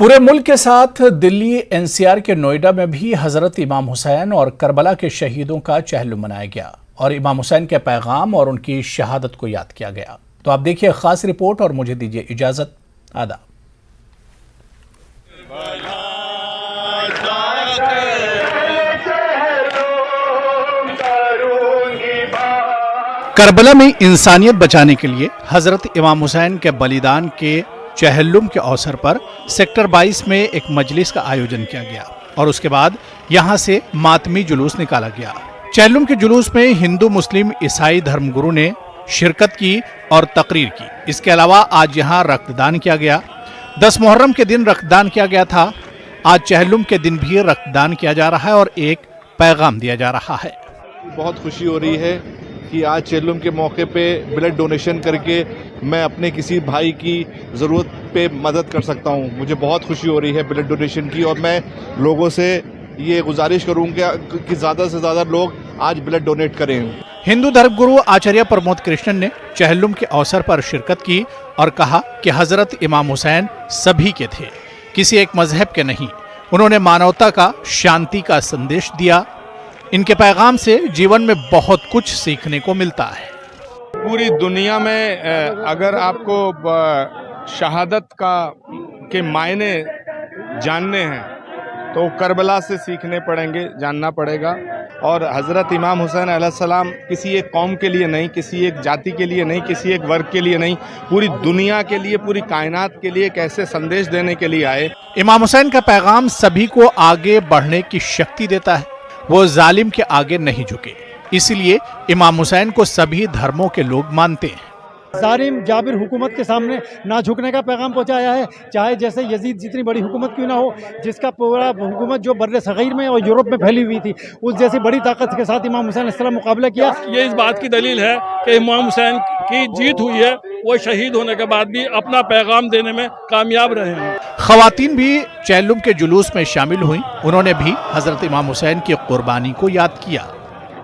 पूरे मुल्क के साथ दिल्ली एनसीआर के नोएडा में भी हजरत इमाम हुसैन और करबला के शहीदों का चहलुम मनाया गया और इमाम हुसैन के पैगाम और उनकी शहादत को याद किया गया। तो आप देखिए खास रिपोर्ट और मुझे दीजिए इजाजत। आदाब। करबला में इंसानियत बचाने के लिए हजरत इमाम हुसैन के बलिदान के चहल्लुम के अवसर पर सेक्टर 22 में एक मजलिस का आयोजन किया गया और उसके बाद यहां से मातमी जुलूस निकाला गया। चहल्लुम के जुलूस में हिंदू, मुस्लिम, ईसाई धर्मगुरु ने शिरकत की और तकरीर की। इसके अलावा आज यहां रक्तदान किया गया। 10 मुहर्रम के दिन रक्तदान किया गया था। आज चहल्लुम के दिन भी रक्तदान किया जा रहा है और एक पैगाम दिया जा रहा है। बहुत खुशी हो रही है कि आज चहल्लुम के मौके पे ब्लड डोनेशन करके मैं अपने किसी भाई की ज़रूरत पे मदद कर सकता हूँ। मुझे बहुत खुशी हो रही है ब्लड डोनेशन की और मैं लोगों से ये गुजारिश करूँगा कि ज़्यादा से ज़्यादा लोग आज ब्लड डोनेट करें। हिंदू धर्मगुरु आचार्य प्रमोद कृष्णन ने चहल्लुम के अवसर पर शिरकत की और कहा कि हजरत इमाम हुसैन सभी के थे, किसी एक मजहब के नहीं। उन्होंने मानवता का, शांति का संदेश दिया। इनके पैगाम से जीवन में बहुत कुछ सीखने को मिलता है। पूरी दुनिया में अगर आपको शहादत के मायने जानने हैं तो करबला से सीखने पड़ेंगे, जानना पड़ेगा। और हज़रत इमाम हुसैन अलैहिस्सलाम किसी एक कौम के लिए नहीं, किसी एक जाति के लिए नहीं, किसी एक वर्ग के लिए नहीं, पूरी दुनिया के लिए, पूरी कायनात के लिए कैसे संदेश देने के लिए आए। इमाम हुसैन का पैगाम सभी को आगे बढ़ने की शक्ति देता है। वो जालिम के आगे नहीं झुके, इसलिए इमाम हुसैन को सभी धर्मों के लोग मानते हैं। जालिम जाबिर हुकूमत के सामने ना झुकने का पैगाम पहुंचाया है, चाहे जैसे यजीद जितनी बड़ी हुकूमत क्यों ना हो, जिसका पूरा हुकूमत जो बर्रे सगीर में और यूरोप में फैली हुई थी, उस जैसी बड़ी ताकत के साथ इमाम हुसैन अलैहिस्सलाम मुकाबला किया। ये इस बात की दलील है कि इमाम हुसैन की जीत हुई है, वो शहीद होने के बाद भी अपना पैगाम देने में कामयाब रहे हैं। खवातीन भी चहल्लुम के जुलूस में शामिल हुई। उन्होंने भी हजरत इमाम हुसैन की कुर्बानी को याद किया।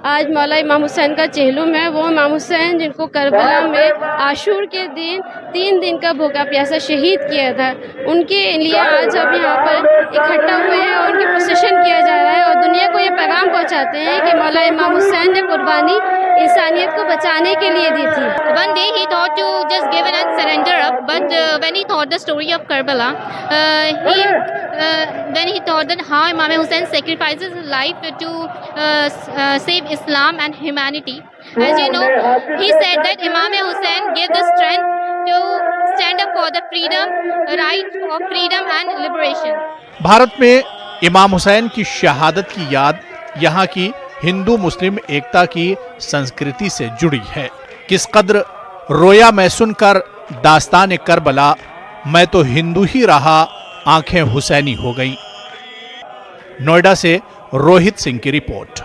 आज मौला इमाम हुसैन का चहलुम है। वो इमाम हुसैन जिनको करबला में आशूर के दिन 3 दिन का भूखा प्यासा शहीद किया था, उनके लिए आज हम यहाँ पर इकट्ठा हुए हैं और उनकी प्रोसेशन किया जा रहा है और दुनिया को ये पैगाम पहुँचाते हैं कि मौला इमाम हुसैन ने कुर्बानी इंसानियत को बचाने के लिए दी थी। One day he thought to just give in and surrender up, but when he thought the story of Karbala, then he thought that how Imam Hussain sacrifices his life to save Islam and humanity. As you know, he said that Imam Hussain gave the strength to stand up for the freedom, right of freedom and liberation. Bharat में इमाम हुसैन की शहादत की याद यहाँ की हिंदू मुस्लिम एकता की संस्कृति से जुड़ी है। किस कद्र रोया मैं सुनकर दास्तान करबला, मैं तो हिंदू ही रहा, आंखें हुसैनी हो गईं। नोएडा से रोहित सिंह की रिपोर्ट।